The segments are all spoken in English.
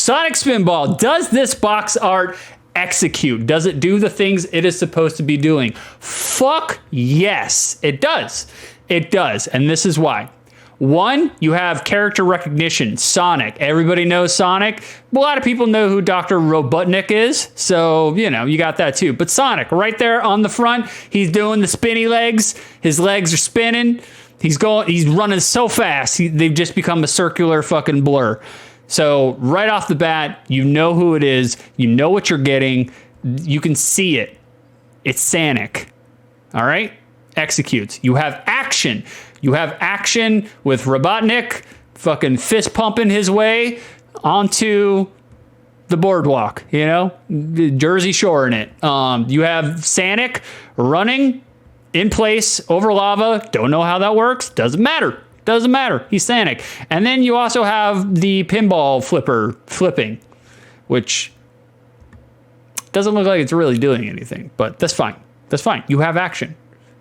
Sonic Spinball, does this box art execute? Does it do the things it is supposed to be doing? Fuck yes, it does. It does, and this is why. One, you have character recognition. Sonic. Everybody knows Sonic. A lot of people know who Dr. Robotnik is, so, you know, you got that too. But Sonic, right there on the front, he's doing the spinny legs. His legs are spinning. He's running so fast. They've just become a circular fucking blur. So right off the bat, you know who it is. You know what you're getting. You can see it. It's Sonic. All right? Executes. You have action. You have action with Robotnik fucking fist pumping his way onto the boardwalk, you know, Jersey Shore in it. You have Sonic running in place over lava. Don't know how that works. Doesn't matter. Doesn't matter. He's Sonic. And then you also have the pinball flipper flipping, which doesn't look like it's really doing anything, but that's fine. That's fine. You have action.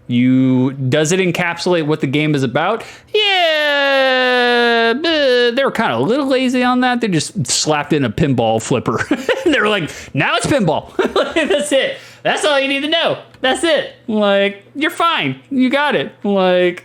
Does it encapsulate what the game is about? Yeah, they were kind of a little lazy on that. They just slapped in a pinball flipper. They were like, now it's pinball. That's it. That's all you need to know. That's it. Like, you're fine. You got it. Like,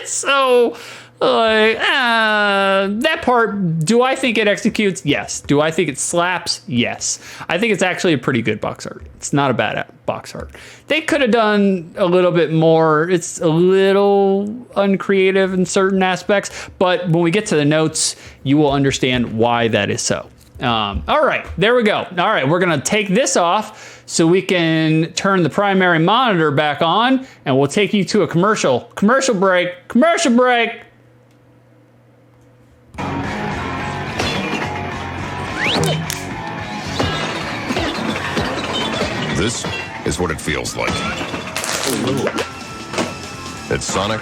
so, like, that part, do I think it executes? Yes. Do I think it slaps? Yes. I think it's actually a pretty good box art. It's not a bad box art. They could have done a little bit more. It's a little uncreative in certain aspects, but when we get to the notes, you will understand why that is so. All right, there we go. All right, we're gonna take this off so we can turn the primary monitor back on, and we'll take you to a commercial. Commercial break. Commercial break. This is what it feels like. It's Sonic.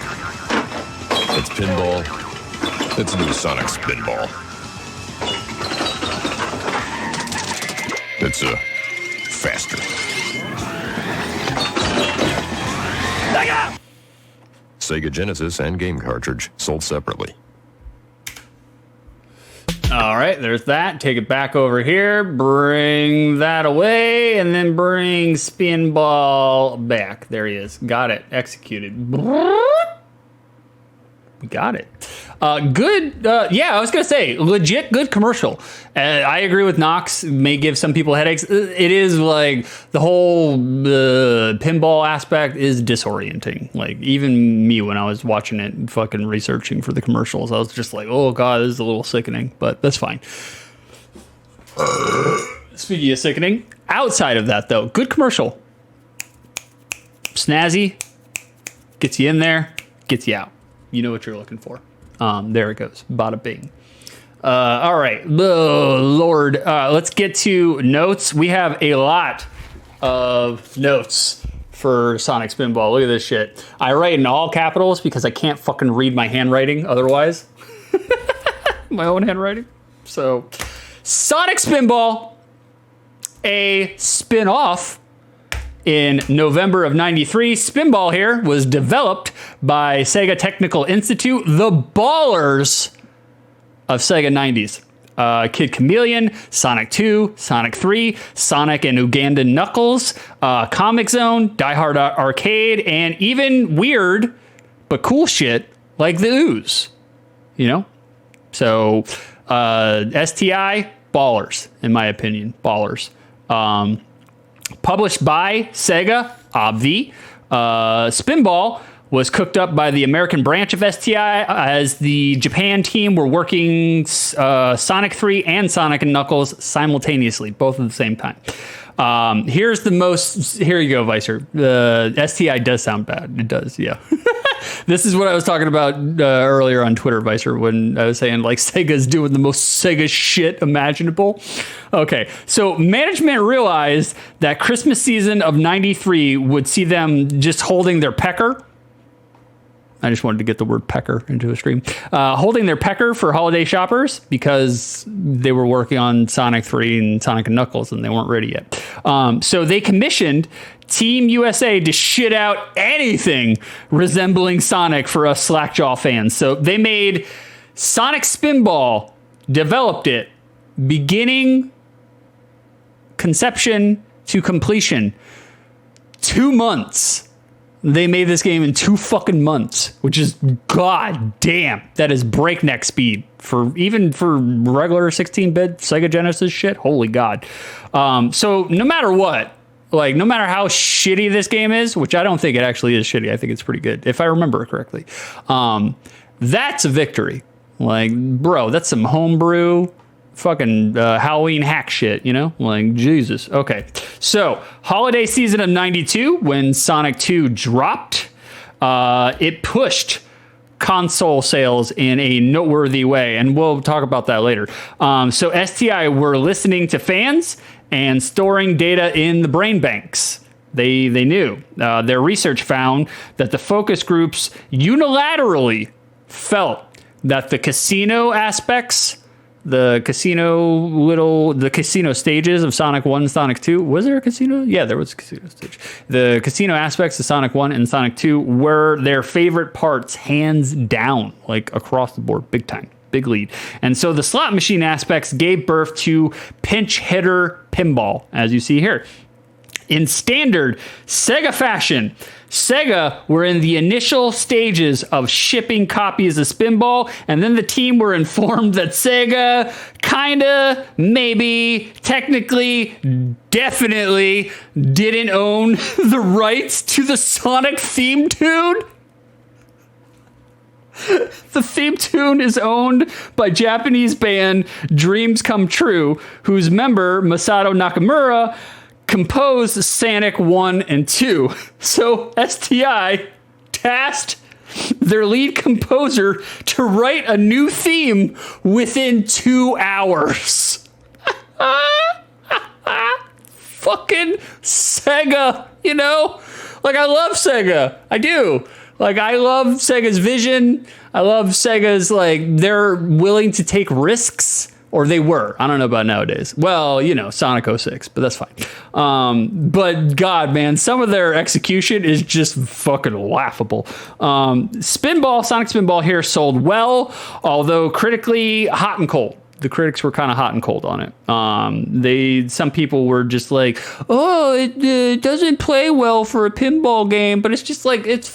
It's pinball. It's new Sonic Spinball. It's faster. Sega Genesis and game cartridge sold separately. All right, there's that. Take it back over here. Bring that away, and then bring Spinball back. There he is. Got it. Executed. We got it. Good. Yeah, I was going to say, legit good commercial. I agree with Knox. May give some people headaches. It is like the whole pinball aspect is disorienting. Like, even me, when I was watching it and fucking researching for the commercials, I was just like, oh, God, this is a little sickening. But that's fine. Speaking of sickening, outside of that, though, good commercial. Snazzy. Gets you in there. Gets you out. You know what you're looking for. There it goes. Bada bing. All right. Oh, Lord. Let's get to notes. We have a lot of notes for Sonic Spinball. Look at this shit. I write in all capitals because I can't fucking read my handwriting otherwise. My own handwriting. So, Sonic Spinball, a spin-off. In November of '93, Spinball here was developed by Sega Technical Institute, the ballers of Sega 90s. Kid Chameleon, Sonic 2, Sonic 3, Sonic and Ugandan Knuckles, Comic Zone, Die Hard Arcade, and even weird but cool shit like the Ooze. You know? So, STI, ballers, in my opinion. Ballers. Published by Sega, obvi. Spinball was cooked up by the American branch of STI as the Japan team were working Sonic 3 and Sonic and Knuckles simultaneously, both at the same time. Here you go, Vicer. STI does sound bad. It does, yeah. This is what I was talking about earlier on Twitter, Vicer, when I was saying, like, Sega's doing the most Sega shit imaginable. Okay, so management realized that Christmas season of '93 would see them just holding their pecker. I just wanted to get the word pecker into a stream. Holding their pecker for holiday shoppers because they were working on Sonic 3 and Sonic and Knuckles and they weren't ready yet. So they commissioned Team USA to shit out anything resembling Sonic for us Slackjaw fans. So they made Sonic Spinball, developed it, beginning conception to completion, 2 months. They made this game in 2 fucking months, which is god damn. That is breakneck speed for regular 16-bit Sega Genesis shit. Holy god. So no matter what, like no matter how shitty this game is, which I don't think it actually is shitty. I think it's pretty good if I remember it correctly. That's a victory. Like, bro, that's some homebrew fucking Halloween hack shit, you know? Like, Jesus. Okay. So, holiday season of 92, when Sonic 2 dropped, it pushed console sales in a noteworthy way, and we'll talk about that later. So, STI were listening to fans and storing data in the brain banks. They knew. Their research found that the focus groups unilaterally felt that the casino aspects, the casino stages of Sonic 1 and Sonic 2. Was there a casino? Yeah, there was a casino stage. The casino aspects of Sonic 1 and Sonic 2 were their favorite parts, hands down, like across the board, big time, big lead. And so the slot machine aspects gave birth to pinch hitter pinball, as you see here. In standard Sega fashion, Sega were in the initial stages of shipping copies of Spinball, and then the team were informed that Sega kinda, maybe, technically, definitely didn't own the rights to the Sonic theme tune. The theme tune is owned by Japanese band Dreams Come True, whose member Masato Nakamura composed Sonic 1 and 2. So STI tasked their lead composer to write a new theme within 2 hours. Fucking Sega, you know? Like, I love Sega. I do. Like, I love Sega's vision. I love Sega's, like, they're willing to take risks. Or they were. I don't know about nowadays. Well, you know, Sonic 06, but that's fine. But God, man, some of their execution is just fucking laughable. Spinball, Sonic Spinball here sold well, although critically hot and cold. The critics were kind of hot and cold on it. Some people were just like, oh, it doesn't play well for a pinball game, but it's just like, it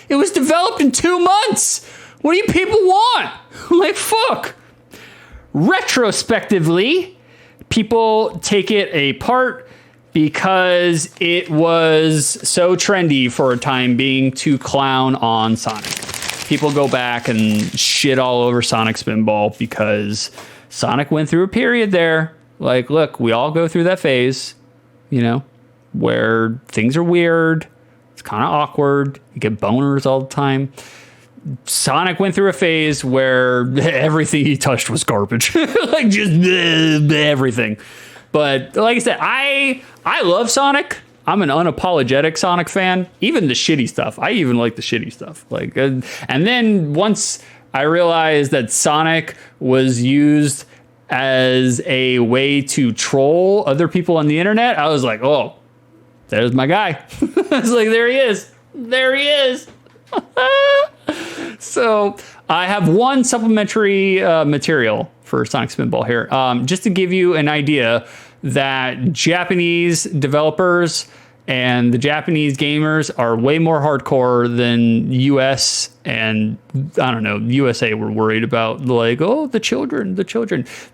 was developed in 2 months. What do you people want? Like, fuck. Retrospectively, people take it apart because it was so trendy for a time being to clown on Sonic. People go back and shit all over Sonic Spinball because Sonic went through a period there. Like, look, we all go through that phase, you know, where things are weird. It's kind of awkward. You get boners all the time. Sonic went through a phase where everything he touched was garbage. Like, just everything. But like I said, I love Sonic. I'm an unapologetic Sonic fan. Even the shitty stuff. I even like the shitty stuff. Like, and then once I realized that Sonic was used as a way to troll other people on the internet, I was like, oh, there's my guy. I was like, there he is. There he is. So I have one supplementary material for Sonic Spinball here, just to give you an idea that Japanese developers and the Japanese gamers are way more hardcore than US and, I don't know, USA were worried about, like, oh, the children.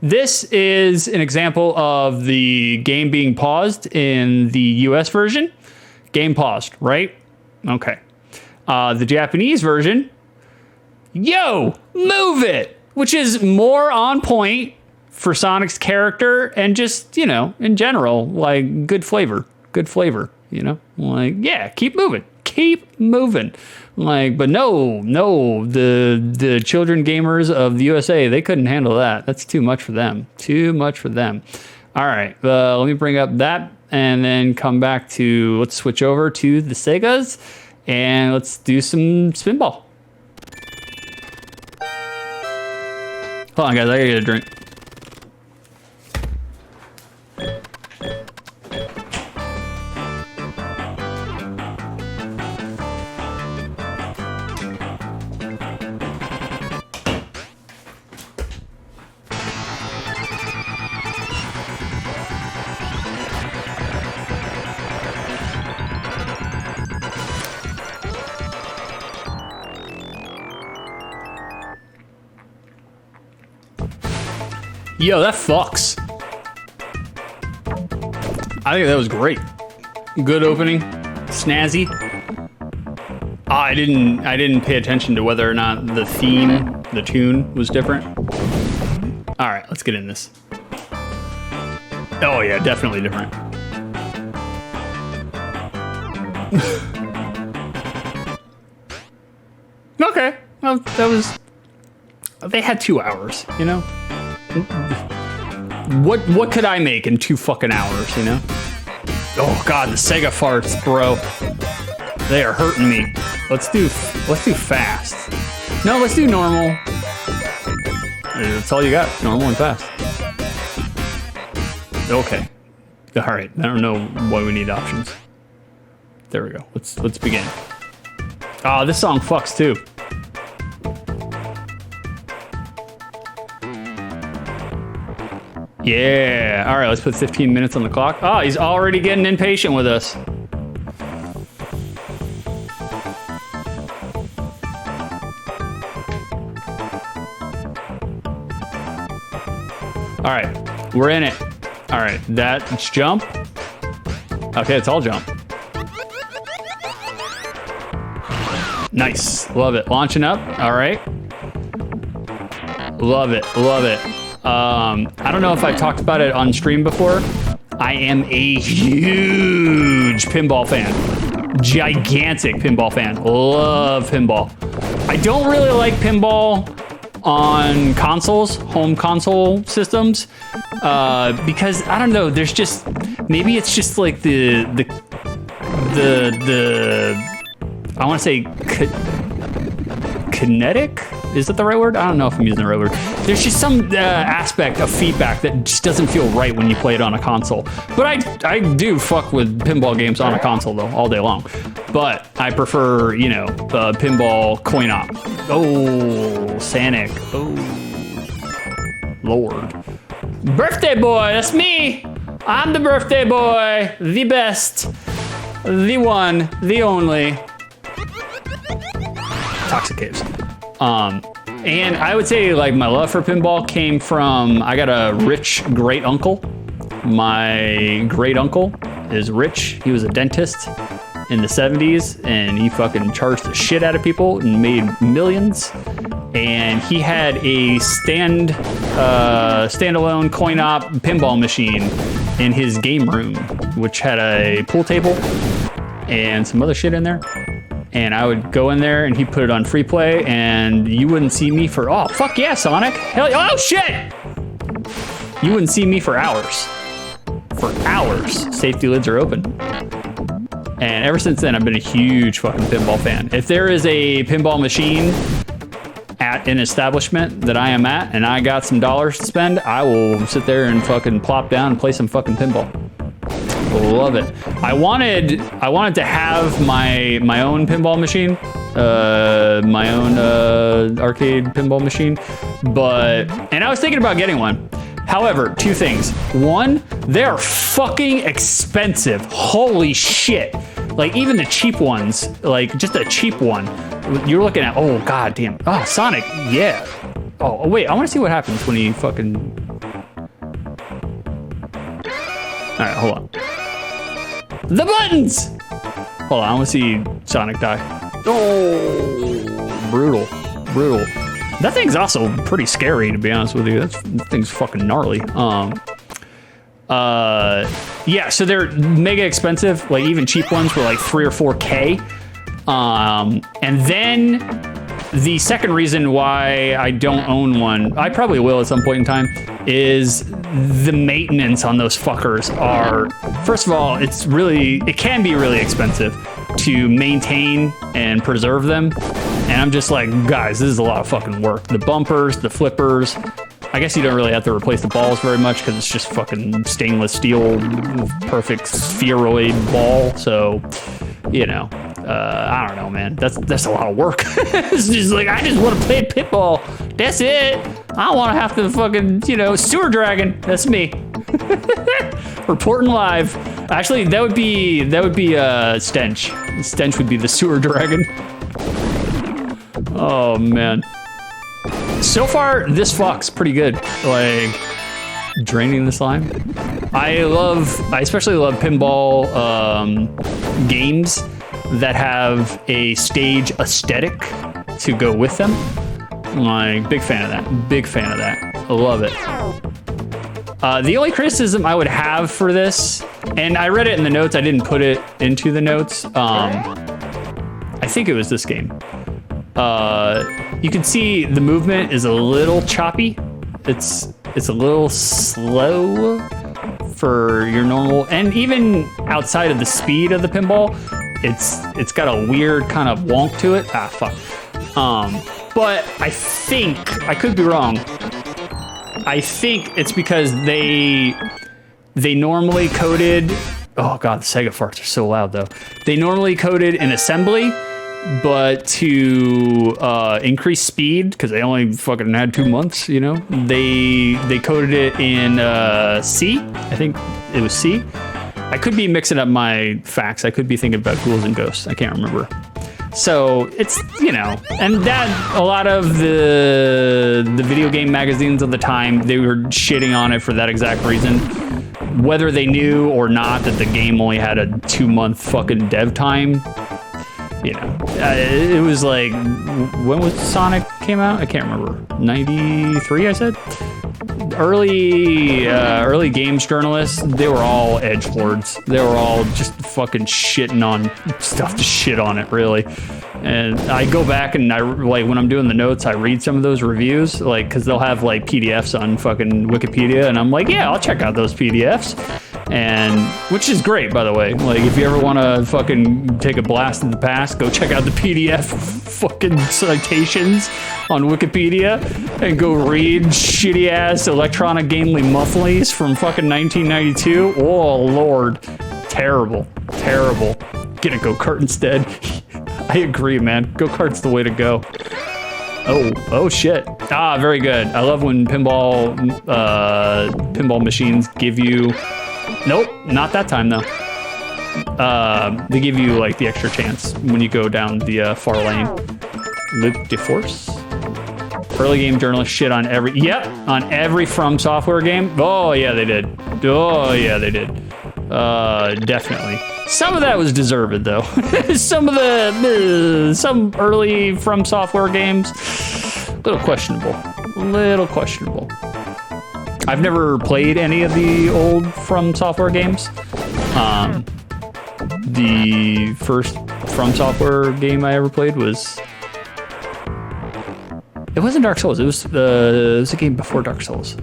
This is an example of the game being paused in the US version. Game paused, right? Okay. The Japanese version, yo, move it, which is more on point for Sonic's character and just, you know, in general, like, good flavor, you know, like, yeah, keep moving. Like, but no, the children gamers of the USA, they couldn't handle that. That's too much for them. All right, let me bring up that and then come back to, let's switch over to the Segas. And let's do some Spinball. Hold on, guys. I gotta get a drink. Yo, that fucks. I think that was great. Good opening, snazzy. Oh, I didn't pay attention to whether or not the theme, the tune was different. All right, let's get in this. Oh yeah, definitely different. Okay, well, that was. They had 2 hours, you know. What could I make in 2 fucking hours, you know? Oh god, the Sega farts, bro. They are hurting me. Let's do fast. No, let's do normal. That's all you got, normal and fast. Okay. All right, I don't know why we need options. There we go. Let's begin. Oh, this song fucks too. Yeah. All right, let's put 15 minutes on the clock. Oh, he's already getting impatient with us. All right, we're in it. All right, that's jump. Okay, it's all jump. Nice, love it. Launching up, all right. Love it, love it. I don't know if I talked about it on stream before. I am a huge pinball fan. Gigantic pinball fan. Love pinball. I don't really like pinball on consoles, home console systems, because I don't know. There's just maybe it's just like the I want to say kinetic. Is that the right word? I don't know if I'm using the right word. There's just some aspect of feedback that just doesn't feel right when you play it on a console. But I do fuck with pinball games on a console though, all day long. But I prefer, you know, pinball coin op. Oh, Sanic. Oh, Lord. Birthday boy, that's me. I'm the birthday boy, the best, the one, the only. Toxic Caves. And I would say like my love for pinball came from, I got a rich great uncle. My great uncle is rich. He was a dentist in the 70s and he fucking charged the shit out of people and made millions. And he had a standalone coin-op pinball machine in his game room, which had a pool table and some other shit in there. And I would go in there and he'd put it on free play and you wouldn't see me for, oh, fuck yeah, Sonic. Hell, oh shit! You wouldn't see me for hours. For hours. Safety lids are open. And ever since then, I've been a huge fucking pinball fan. If there is a pinball machine at an establishment that I am at and I got some dollars to spend, I will sit there and fucking plop down and play some fucking pinball. Love it. I wanted to have my own pinball machine, my own arcade pinball machine, and I was thinking about getting one. However, 2 things. One, they're fucking expensive. Holy shit. Like even the cheap ones, like just a cheap one, you're looking at, oh god damn. Oh, Sonic, yeah. Oh wait, I want to see what happens when he fucking. All right, hold on. The buttons! Hold on, I want to see Sonic die. Oh, brutal, brutal. That thing's also pretty scary, to be honest with you. That thing's fucking gnarly. Yeah, so they're mega expensive. Like even cheap ones were like 3 or 4K. And then the second reason why I don't own one, I probably will at some point in time, is the maintenance on those fuckers are, first of all, it can be really expensive to maintain and preserve them. And I'm just like, guys, this is a lot of fucking work. The bumpers, the flippers, I guess you don't really have to replace the balls very much because it's just fucking stainless steel, perfect spheroid ball. So, you know, I don't know, man. That's a lot of work. It's just like, I just want to play pinball. That's it. I don't want to have to fucking, you know, sewer dragon. That's me. Reporting live. Actually, that would be Stench. Stench would be the sewer dragon. Oh man. So far, this fucks pretty good. Like, Draining the slime. I especially love pinball games that have a stage aesthetic to go with them. Like, big fan of that. Big fan of that. I love it. The only criticism I would have for this, and I read it in the notes, I didn't put it into the notes. I think it was this game. You can see the movement is a little choppy. It's a little slow for your normal, and even outside of the speed of the pinball, it's got a weird kind of wonk to it. Ah, fuck. But I think, I could be wrong. I think it's because they normally coded, oh God, the Sega farts are so loud though. They normally coded in assembly, but to increase speed, because they only fucking had 2 months, you know, they coded it in C. I think it was C. I could be mixing up my facts. I could be thinking about Ghouls and Ghosts. I can't remember. So it's, you know, and that a lot of the video game magazines of the time, they were shitting on it for that exact reason. Whether they knew or not that the game only had a 2-month fucking dev time, you know, it was like, when was Sonic came out? I can't remember. 93, I said? Early games journalists, they were all edgelords. They were all just fucking shitting on stuff to shit on it, really. And I go back and I, like, when I'm doing the notes, I read some of those reviews, like, because they'll have like PDFs on fucking Wikipedia, and I'm like, yeah, I'll check out those PDFs. And which is great, by the way. Like, if you ever want to fucking take a blast in the past, go check out the PDF fucking citations on Wikipedia and go read shitty ass electronic gamely mufflies from fucking 1992. Oh Lord, terrible, terrible. Get a go-kart instead. I agree, man. Go-kart's the way to go. Oh shit. Ah, very good. I love when pinball machines give you. Nope, not that time though. They give you like the extra chance when you go down the far lane. Luke DeForce. Early game journalists shit on every From Software game. Oh yeah, they did. Oh yeah, they did. Definitely. Some of that was deserved though. some early From Software games, little questionable. I've never played any of the old From Software games. The first From Software game I ever played was... It wasn't Dark Souls. It was a game before Dark Souls.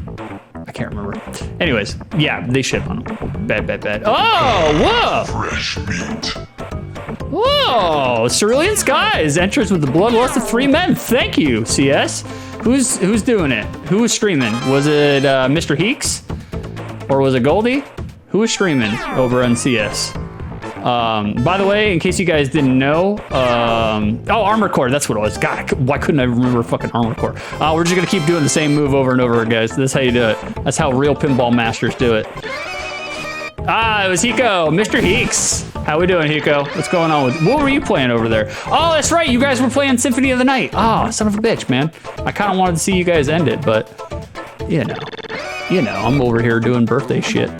I can't remember. Anyways, yeah, they shit on them. Bad. Oh, whoa! Fresh meat. Whoa! Cerulean Skies enters with the bloodlust of 3 men. Thank you, CS. Who's doing it? Who was streaming? Was it Mr. Heeks? Or was it Goldie? Who was streaming over on CS? By the way, in case you guys didn't know, Armor Core, that's what it was. God, why couldn't I remember fucking Armor Core? We're just gonna keep doing the same move over and over, guys. That's how you do it. That's how real pinball masters do it. It was Hiko, Mr. Heeks. How we doing, Hiko? What's going on with, what were you playing over there? Oh, that's right, you guys were playing Symphony of the Night. Oh, son of a bitch, man. I kind of wanted to see you guys end it, but you know, I'm over here doing birthday shit.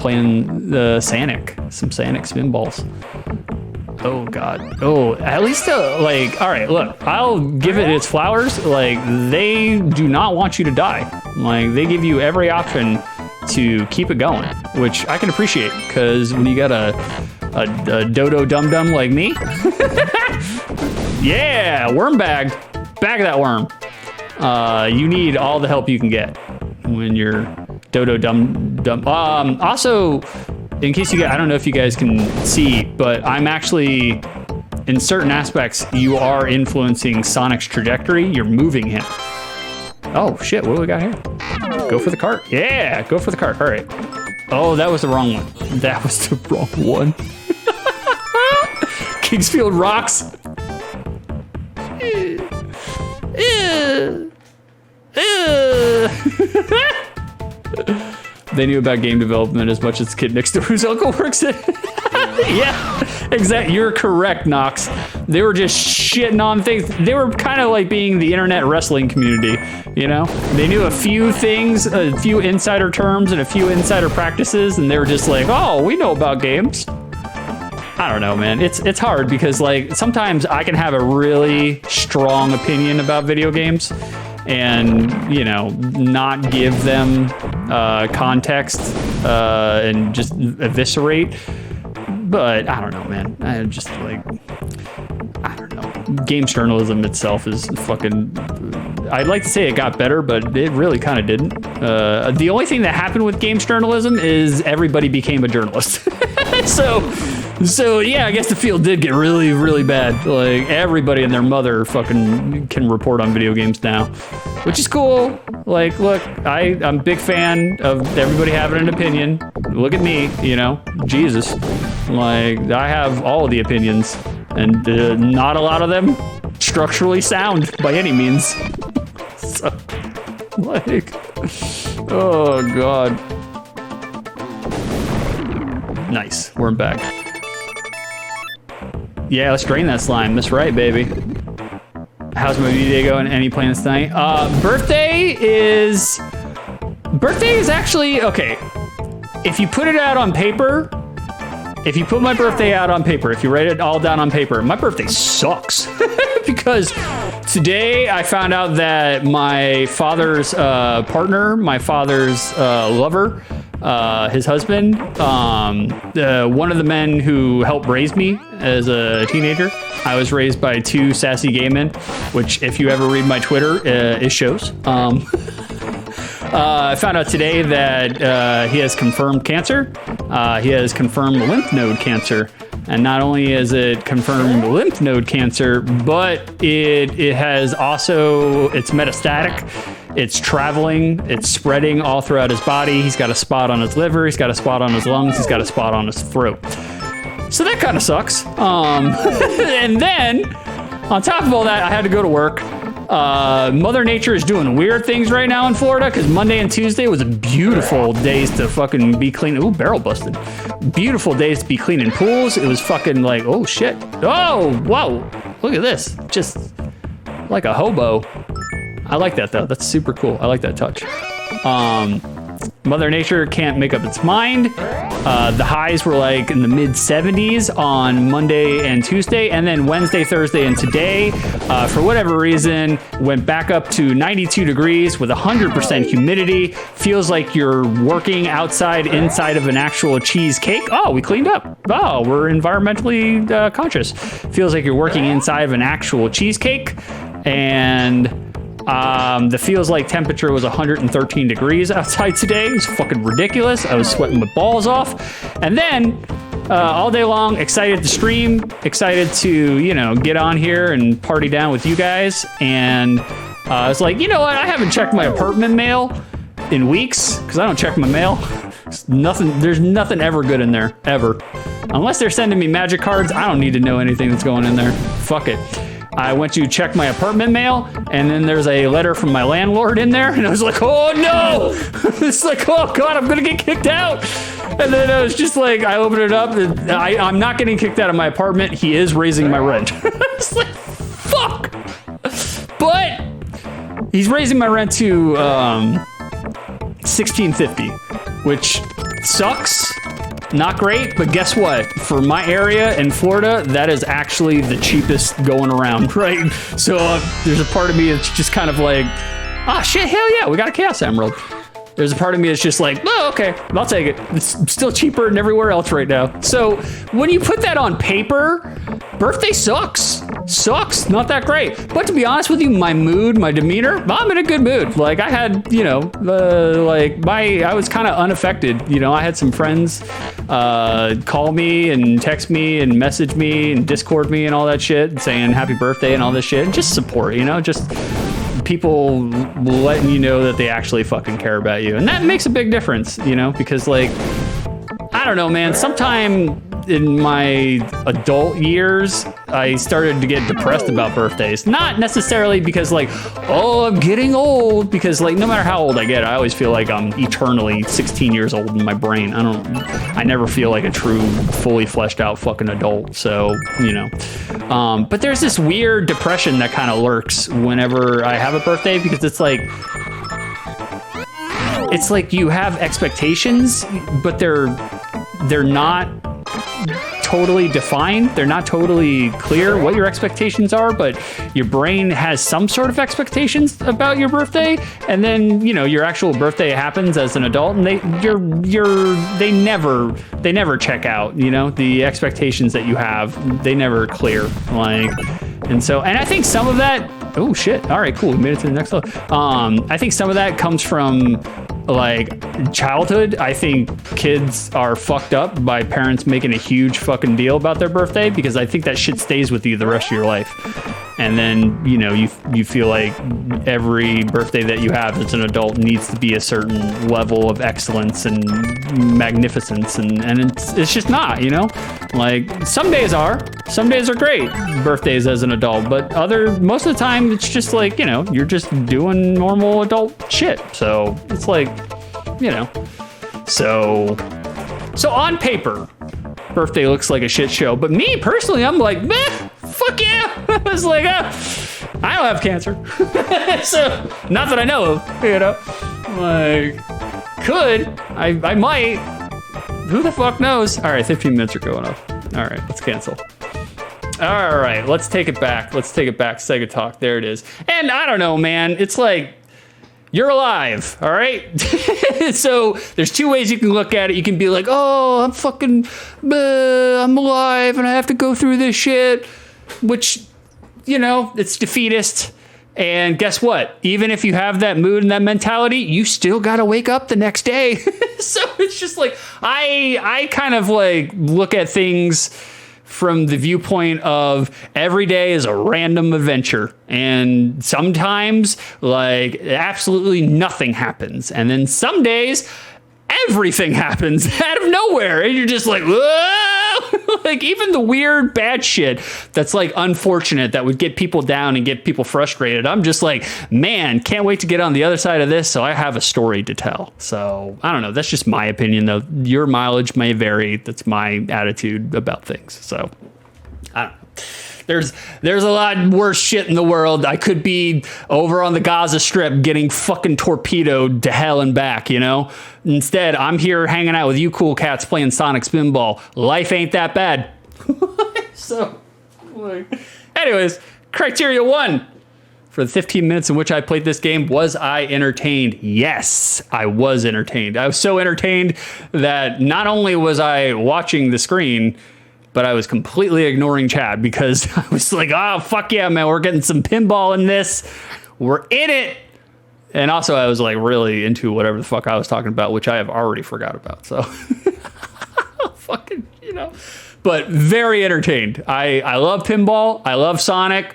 Playing the some Sanic Spinballs. Oh God. Oh, at least like, all right, look, I'll give it its flowers. Like, they do not want you to die. Like, they give you every option to keep it going, which I can appreciate, because when you got a dodo dum-dum like me, yeah, worm bag that worm. You need all the help you can get when you're dodo dum-dum. Also, in case you guys, I don't know if you guys can see, but I'm actually, in certain aspects, you are influencing Sonic's trajectory. You're moving him. Oh shit, what do we got here? Go for the cart. Yeah, go for the cart. All right. Oh, that was the wrong one. That was the wrong one. Kingsfield rocks. They knew about game development as much as the kid next door whose uncle works at. Yeah, exactly. You're correct, Knox. They were just shitting on things. They were kind of like being the internet wrestling community, you know? They knew a few things, a few insider terms and a few insider practices, and they were just like, oh, we know about games. I don't know, man. It's hard because, like, sometimes I can have a really strong opinion about video games and, you know, not give them context and just eviscerate. But I don't know, man. I just, like, I don't know. Games journalism itself is fucking... I'd like to say it got better, but it really kind of didn't. The only thing that happened with games journalism is everybody became a journalist. So yeah, I guess the field did get really, really bad. Like, everybody and their mother fucking can report on video games now, which is cool. Like, look, I'm a big fan of everybody having an opinion. Look at me, you know, Jesus. Like, I have all of the opinions, and not a lot of them structurally sound by any means. So, like, oh God. Nice, we're back. Yeah, let's drain that slime. That's right, baby. How's my day going? Any plans tonight? Birthday is actually, okay. If you put it out on paper, if you put my birthday out on paper, if you write it all down on paper, my birthday sucks. Because today I found out that my father's partner, my father's lover, his husband, one of the men who helped raise me as a teenager. I was raised by two sassy gay men, which if you ever read my Twitter, it shows. I found out today that he has confirmed cancer. He has confirmed lymph node cancer. And not only is it confirmed lymph node cancer, but it has also, it's metastatic. It's traveling, it's spreading all throughout his body. He's got a spot on his liver, he's got a spot on his lungs, he's got a spot on his throat. So that kind of sucks. And then, on top of all that, I had to go to work. Mother Nature is doing weird things right now in Florida because Monday and Tuesday was a beautiful days to fucking be cleaning. Ooh, barrel busted. Beautiful days to be cleaning pools. It was fucking like, oh shit. Oh, whoa. Look at this. Just like a hobo. I like that though. That's super cool. I like that touch. Mother Nature can't make up its mind. The highs were like in the mid 70s on Monday and Tuesday, and then Wednesday, Thursday, and today, for whatever reason, went back up to 92 degrees with 100% humidity. Feels like you're working outside inside of an actual cheesecake. Oh, we cleaned up. Oh, we're environmentally conscious. Feels like you're working inside of an actual cheesecake, and the feels like temperature was 113 degrees outside today. It was fucking ridiculous. I was sweating my balls off. And then all day long, excited to stream, excited to, you know, get on here and party down with you guys. And I was like, you know what? I haven't checked my apartment mail in weeks because I don't check my mail. There's nothing ever good in there, ever. Unless they're sending me magic cards, I don't need to know anything that's going in there. Fuck it. I went to check my apartment mail, and then there's a letter from my landlord in there, and I was like, oh no! It's like, oh God, I'm gonna get kicked out! And then I was just like, I opened it up, and I'm not getting kicked out of my apartment, he is raising my rent. It's like, fuck! But he's raising my rent to $16.50, which sucks. Not great, but guess what? For my area in Florida, that is actually the cheapest going around, right? So there's a part of me that's just kind of like, ah, shit, hell yeah, we got a Chaos Emerald. There's a part of me that's just like, oh, okay, I'll take it. It's still cheaper than everywhere else right now. So when you put that on paper, birthday sucks. Sucks, not that great. But to be honest with you, my mood, my demeanor, I'm in a good mood. Like I had, you know, I was kind of unaffected. You know, I had some friends call me and text me and message me and Discord me and all that shit, saying happy birthday and all this shit. And just support, you know, just people letting you know that they actually fucking care about you. And that makes a big difference, you know, because like, I don't know, man, sometimes in my adult years, I started to get depressed about birthdays. Not necessarily because like, oh, I'm getting old, because like no matter how old I get, I always feel like I'm eternally 16 years old in my brain. I never feel like a true, fully fleshed out fucking adult. So, you know, but there's this weird depression that kind of lurks whenever I have a birthday, because it's like you have expectations, but they're not totally defined. They're not totally clear what your expectations are, but your brain has some sort of expectations about your birthday. And then, you know, your actual birthday happens as an adult, and they never check out, you know, the expectations that you have, they never clear. Like, and I think some of that, oh shit. All right, cool. We made it to the next level. I think some of that comes from like childhood. I think kids are fucked up by parents making a huge fucking deal about their birthday, because I think that shit stays with you the rest of your life. And then, you know, you feel like every birthday that you have as an adult needs to be a certain level of excellence and magnificence, and it's just not, you know? Like some days are great birthdays as an adult, but most of the time it's just like, you know, you're just doing normal adult shit. So it's like, you know, so on paper, birthday looks like a shit show, but me personally, I'm like, meh, fuck yeah. I was like, I don't have cancer. So, not that I know of, you know, like, could, I might, who the fuck knows? All right, 15 minutes are going up. All right, let's cancel. All right, let's take it back. Sega Talk, there it is. And I don't know, man, it's like, you're alive, all right? So there's two ways you can look at it. You can be like, oh, I'm alive and I have to go through this shit, which, you know, it's defeatist. And guess what? Even if you have that mood and that mentality, you still got to wake up the next day. So it's just like, I kind of like look at things from the viewpoint of every day is a random adventure, and sometimes like absolutely nothing happens, and then some days everything happens out of nowhere, and you're just like, whoa! Like even the weird bad shit that's like unfortunate that would get people down and get people frustrated, I'm just like, man, can't wait to get on the other side of this so I have a story to tell. So I don't know, that's just my opinion though. Your mileage may vary. That's my attitude about things. So I don't know. There's a lot worse shit in the world. I could be over on the Gaza Strip getting fucking torpedoed to hell and back, you know? Instead, I'm here hanging out with you cool cats playing Sonic Spinball. Life ain't that bad. So, anyways, criteria 1. For the 15 minutes in which I played this game, was I entertained? Yes, I was entertained. I was so entertained that not only was I watching the screen, but I was completely ignoring chat, because I was like, oh, fuck yeah, man, we're getting some pinball in this. We're in it. And also I was like really into whatever the fuck I was talking about, which I have already forgot about. So fucking, you know, but very entertained. I love pinball. I love Sonic.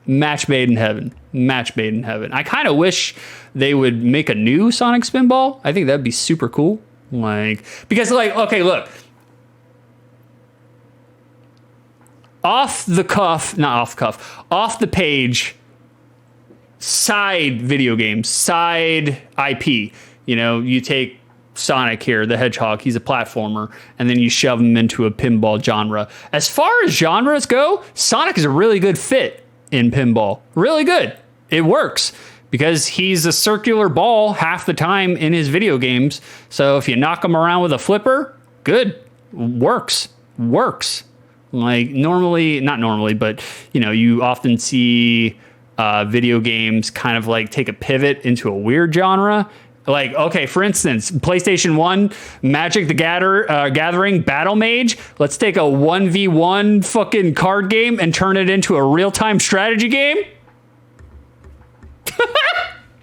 Match made in heaven. Match made in heaven. I kind of wish they would make a new Sonic Spinball. I think that'd be super cool. Like, because like, okay, look, off the page, side video games, side IP. You know, you take Sonic here, the Hedgehog, he's a platformer, and then you shove him into a pinball genre. As far as genres go, Sonic is a really good fit in pinball. Really good. It works because he's a circular ball half the time in his video games. So if you knock him around with a flipper, good. Works. Like not normally, but you know, you often see video games kind of like take a pivot into a weird genre. Like, okay, for instance, PlayStation 1, Magic the Gathering Battle Mage. Let's take a 1v1 fucking card game and turn it into a real-time strategy game.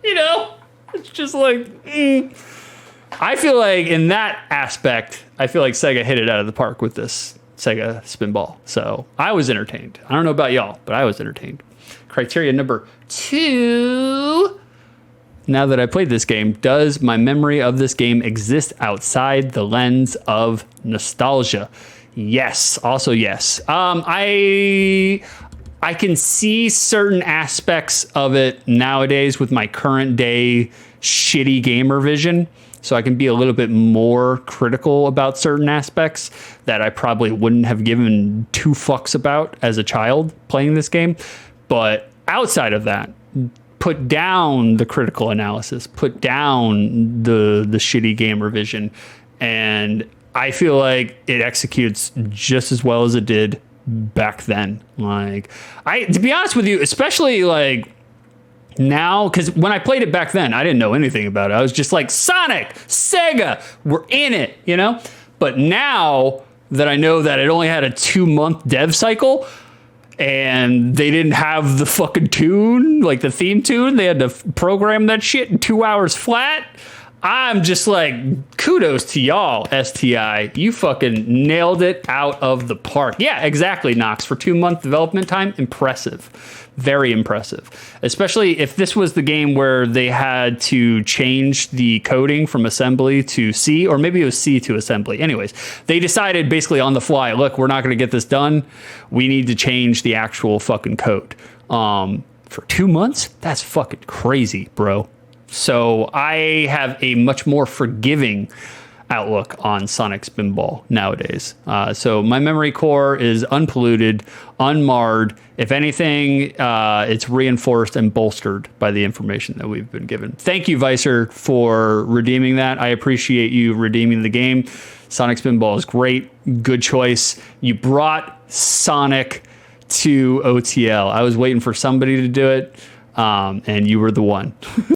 You know, it's just like, I feel like in that aspect, I feel like Sega hit it out of the park with this Sega Spinball. So I was entertained. I don't know about y'all, but I was entertained. Criteria number 2. Now that I played this game, does my memory of this game exist outside the lens of nostalgia? Yes. Also, yes. I can see certain aspects of it nowadays with my current day shitty gamer vision. So I can be a little bit more critical about certain aspects that I probably wouldn't have given two fucks about as a child playing this game. But outside of that, put down the critical analysis, put down the shitty gamer vision, and I feel like it executes just as well as it did back then. Like, to be honest with you, especially like now, because when I played it back then, I didn't know anything about it. I was just like, Sonic, Sega, we're in it, you know? But now that I know that it only had a 2-month dev cycle and they didn't have the fucking tune, like the theme tune, they had to program that shit in 2 hours flat. I'm just like, kudos to y'all, STI. You fucking nailed it out of the park. Yeah, exactly, Knox. For 2-month development time, impressive. Very impressive. Especially if this was the game where they had to change the coding from assembly to C, or maybe it was C to assembly. Anyways, they decided basically on the fly, look, we're not going to get this done. We need to change the actual fucking code. For 2 months? That's fucking crazy, bro. So I have a much more forgiving outlook on Sonic Spinball nowadays. So my memory core is unpolluted, unmarred. If anything, it's reinforced and bolstered by the information that we've been given. Thank you, Vicer, for redeeming that. I appreciate you redeeming the game. Sonic Spinball is great. Good choice. You brought Sonic to OTL. I was waiting for somebody to do it, and you were the one.